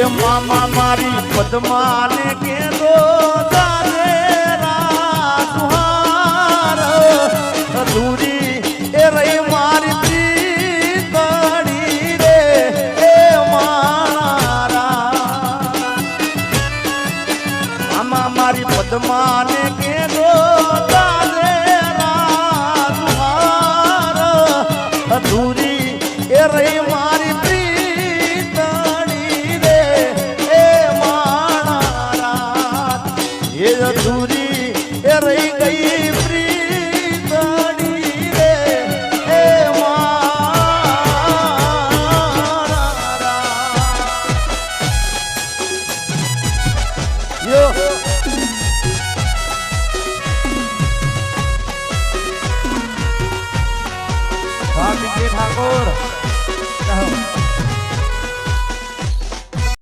મામા મારી પદ્માને કેદો તારે રાજુહાર અધૂરી એ રહી મારી પ્રીતડી રે એ મારા મામા મારી પદ્માને કેદો તારે રાજુહાર અધૂરી એ રહી મારી અધૂરી એ રહી ગઈ પ્રીતડી રે એ યો ઠાકોર